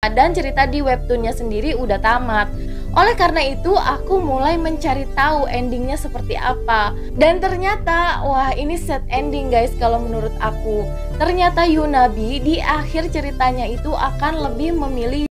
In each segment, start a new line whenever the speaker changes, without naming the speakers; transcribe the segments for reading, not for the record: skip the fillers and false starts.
dan cerita di webtoonnya sendiri udah tamat. Oleh karena itu aku mulai mencari tahu endingnya seperti apa. Dan ternyata wah, ini sad ending guys kalau menurut aku. Ternyata Yunabi di akhir ceritanya itu akan lebih memilih.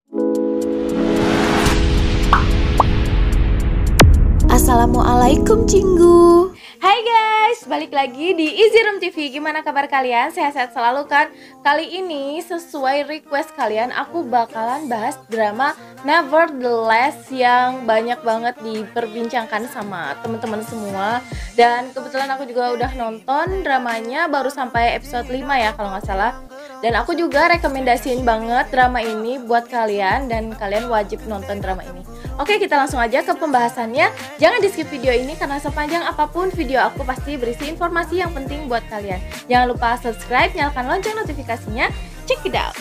Assalamualaikum Cinggu. Hai guys, balik lagi di Easy Room TV. Gimana kabar kalian? Sehat-sehat selalu kan? Kali ini sesuai request kalian, aku bakalan bahas drama Nevertheless yang banyak banget diperbincangkan sama teman-teman semua. Dan kebetulan aku juga udah nonton dramanya, baru sampai episode 5 ya kalau nggak salah. Dan aku juga rekomendasiin banget drama ini buat kalian, dan kalian wajib nonton drama ini. Oke, kita langsung aja ke pembahasannya. Jangan di skip video ini karena sepanjang apapun video aku pasti berisi informasi yang penting buat kalian. Jangan lupa subscribe, nyalakan lonceng notifikasinya. Check it out.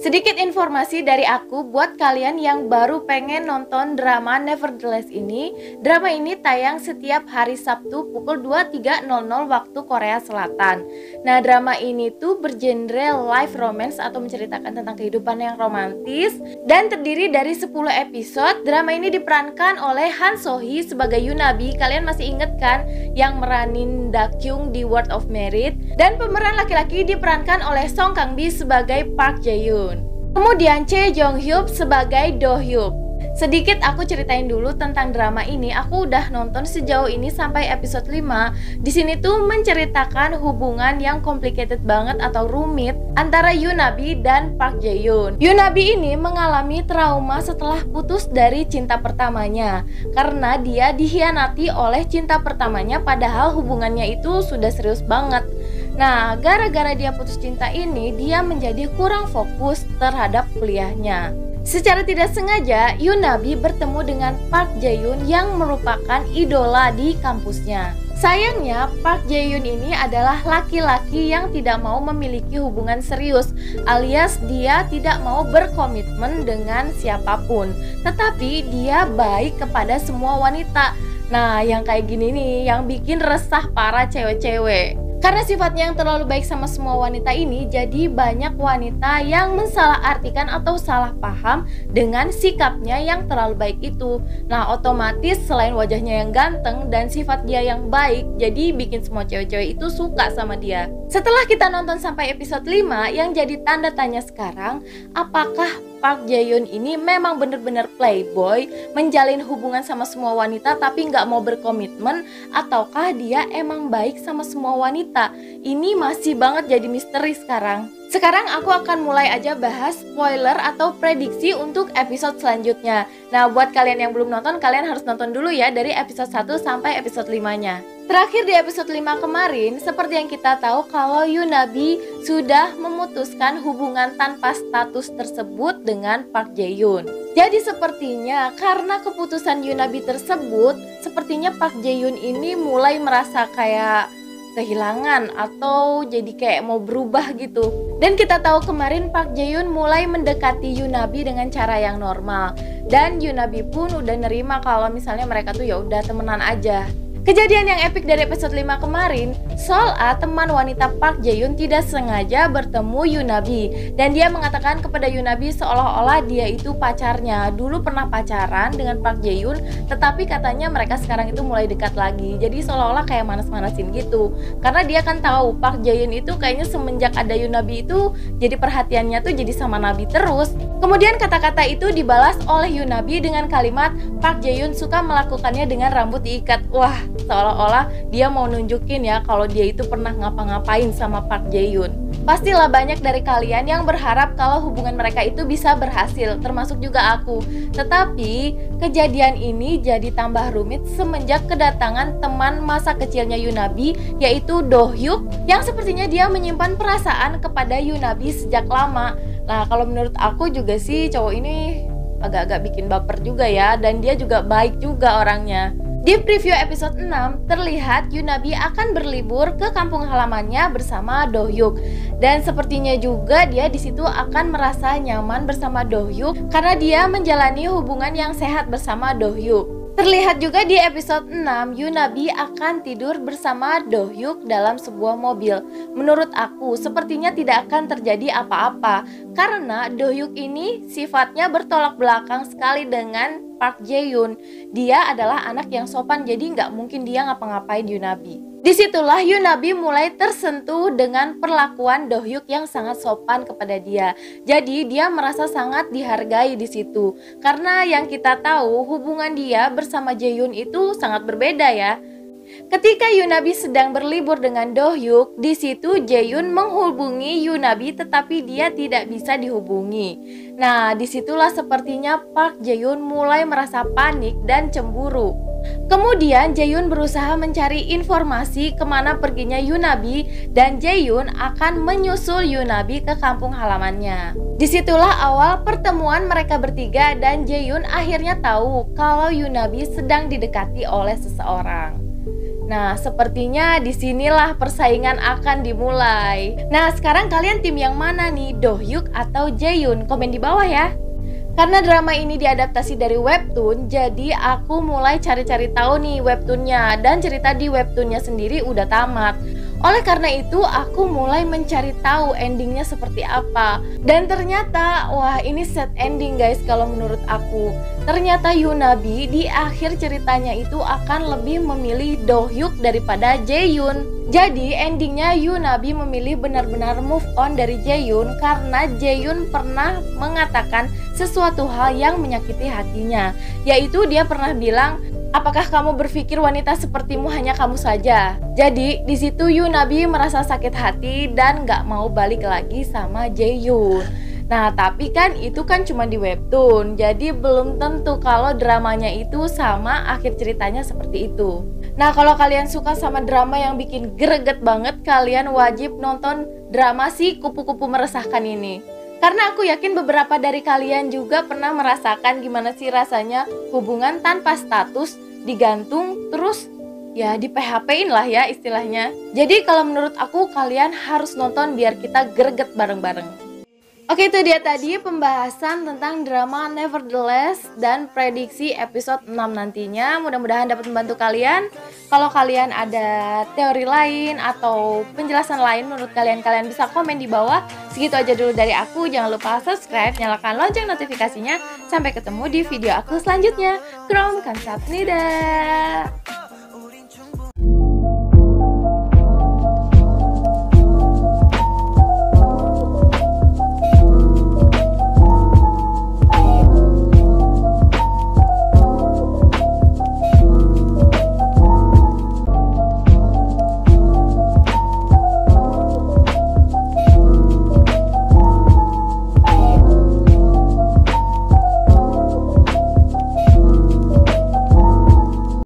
Sedikit informasi dari aku buat kalian yang baru pengen nonton drama Nevertheless ini. Drama ini tayang setiap hari Sabtu pukul 23.00 waktu Korea Selatan. Nah, drama ini tuh bergenre life romance atau menceritakan tentang kehidupan yang romantis dan terdiri dari 10 episode. Drama ini diperankan oleh Han So-hee sebagai Yunabi. Kalian masih inget kan yang meranin Da-kyung di World of Merit? Dan pemeran laki-laki diperankan oleh Song Kang-bi sebagai Park Jae-yoon. Kemudian Choi Jong-hyuk sebagai Do-hyuk. Sedikit aku ceritain dulu tentang drama ini. Aku udah nonton sejauh ini sampai episode 5. Di sini tuh menceritakan hubungan yang complicated banget atau rumit antara Yunabi dan Park Jae-yoon. Yunabi ini mengalami trauma setelah putus dari cinta pertamanya karena dia dikhianati oleh cinta pertamanya padahal hubungannya itu sudah serius banget. Nah, gara-gara dia putus cinta ini, dia menjadi kurang fokus terhadap kuliahnya. Secara tidak sengaja, Yunabi bertemu dengan Park Jae-yoon yang merupakan idola di kampusnya. Sayangnya, Park Jae-yoon ini adalah laki-laki yang tidak mau memiliki hubungan serius, alias dia tidak mau berkomitmen dengan siapapun. Tetapi dia baik kepada semua wanita. Nah, yang kayak gini nih yang bikin resah para cewek-cewek. Karena sifatnya yang terlalu baik sama semua wanita ini, jadi banyak wanita yang mensalahartikan atau salah paham dengan sikapnya yang terlalu baik itu. Nah, otomatis selain wajahnya yang ganteng dan sifat dia yang baik, jadi bikin semua cewek-cewek itu suka sama dia. Setelah kita nonton sampai episode 5, yang jadi tanda tanya sekarang, apakah Park Jae-yoon ini memang bener-bener playboy, menjalin hubungan sama semua wanita tapi nggak mau berkomitmen, ataukah dia emang baik sama semua wanita? Ini masih banget jadi misteri sekarang. Sekarang aku akan mulai aja bahas spoiler atau prediksi untuk episode selanjutnya. Nah, buat kalian yang belum nonton, kalian harus nonton dulu ya dari episode 1 sampai episode 5-nya. Terakhir di episode 5 kemarin, seperti yang kita tahu kalau Yunabi sudah memutuskan hubungan tanpa status tersebut dengan Park Jae-yoon. Jadi sepertinya karena keputusan Yunabi tersebut, sepertinya Park Jae-yoon ini mulai merasa kayak kehilangan atau jadi kayak mau berubah gitu. Dan kita tahu kemarin Park Jae-yoon mulai mendekati Yunabi dengan cara yang normal. Dan Yunabi pun udah nerima kalau misalnya mereka tuh ya udah temenan aja. Kejadian yang epik dari episode 5 kemarin, Sol-a, teman wanita Park Jae-yoon, tidak sengaja bertemu Yunabi. Dan dia mengatakan kepada Yunabi seolah-olah dia itu pacarnya. Dulu pernah pacaran dengan Park Jae-yoon, tetapi katanya mereka sekarang itu mulai dekat lagi. Jadi seolah-olah kayak manas-manasin gitu. Karena dia kan tahu Park Jae-yoon itu kayaknya semenjak ada Yunabi itu jadi perhatiannya tuh jadi sama Nabi terus. Kemudian kata-kata itu dibalas oleh Yunabi dengan kalimat Park Jae-yoon suka melakukannya dengan rambut diikat. Wah, seolah-olah dia mau nunjukin ya kalau dia itu pernah ngapa-ngapain sama Park Jae-yoon. Pastilah banyak dari kalian yang berharap kalau hubungan mereka itu bisa berhasil, termasuk juga aku. Tetapi kejadian ini jadi tambah rumit semenjak kedatangan teman masa kecilnya Yunabi, yaitu Do-hyuk, yang sepertinya dia menyimpan perasaan kepada Yunabi sejak lama. Nah, kalau menurut aku juga sih cowok ini agak-agak bikin baper juga ya, dan dia juga baik juga orangnya. Di preview episode 6 terlihat Yunabi akan berlibur ke kampung halamannya bersama Do-hyuk. Dan sepertinya juga dia di situ akan merasa nyaman bersama Do-hyuk karena dia menjalani hubungan yang sehat bersama Do-hyuk. Terlihat juga di episode 6, Yunabi akan tidur bersama Do-hyuk dalam sebuah mobil. Menurut aku, sepertinya tidak akan terjadi apa-apa karena Do-hyuk ini sifatnya bertolak belakang sekali dengan Park Jae-yoon. Dia adalah anak yang sopan, jadi nggak mungkin dia ngapa-ngapain Yunabi. Disitulah Yunabi mulai tersentuh dengan perlakuan Do-hyuk yang sangat sopan kepada dia. Jadi dia merasa sangat dihargai di situ. Karena yang kita tahu hubungan dia bersama Jaehyun itu sangat berbeda ya. Ketika Yunabi sedang berlibur dengan Do-hyuk, di situ Jaehyun menghubungi Yunabi tetapi dia tidak bisa dihubungi. Nah, disitulah sepertinya Park Jae-yoon mulai merasa panik dan cemburu. Kemudian Jaehyun berusaha mencari informasi kemana perginya Yunabi dan Jaehyun akan menyusul Yunabi ke kampung halamannya. Disitulah awal pertemuan mereka bertiga dan Jaehyun akhirnya tahu kalau Yunabi sedang didekati oleh seseorang. Nah, sepertinya disinilah persaingan akan dimulai. Nah, sekarang kalian tim yang mana nih? Do-hyuk atau Jaehyun? Komen di bawah ya. Karena drama ini diadaptasi dari webtoon, jadi aku mulai cari-cari tahu nih webtoonnya. Dan cerita di webtoonnya sendiri udah tamat. Oleh karena itu, aku mulai mencari tahu endingnya seperti apa. Dan ternyata, wah ini sad ending guys kalau menurut aku. Ternyata Yunabi di akhir ceritanya itu akan lebih memilih Do-hyuk daripada Jaehyun. Jadi endingnya Yunabi memilih benar-benar move on dari Jaehyun karena Jaehyun pernah mengatakan sesuatu hal yang menyakiti hatinya. Yaitu dia pernah bilang, apakah kamu berpikir wanita sepertimu hanya kamu saja? Jadi di situ Yunabi merasa sakit hati dan gak mau balik lagi sama Jaehyun. Nah tapi kan itu kan cuma di webtoon, jadi belum tentu kalau dramanya itu sama akhir ceritanya seperti itu. Nah kalau kalian suka sama drama yang bikin greget banget, kalian wajib nonton drama si Kupu-Kupu Meresahkan ini. Karena aku yakin beberapa dari kalian juga pernah merasakan gimana sih rasanya hubungan tanpa status, digantung, terus ya di PHP-in lah ya istilahnya. Jadi kalau menurut aku kalian harus nonton biar kita greget bareng-bareng. Oke, itu dia tadi pembahasan tentang drama Nevertheless dan prediksi episode 6 nantinya. Mudah-mudahan dapat membantu kalian. Kalau kalian ada teori lain atau penjelasan lain menurut kalian bisa komen di bawah. Segitu aja dulu dari aku. Jangan lupa subscribe, nyalakan lonceng notifikasinya. Sampai ketemu di video aku selanjutnya. Krom, kamsahamnida.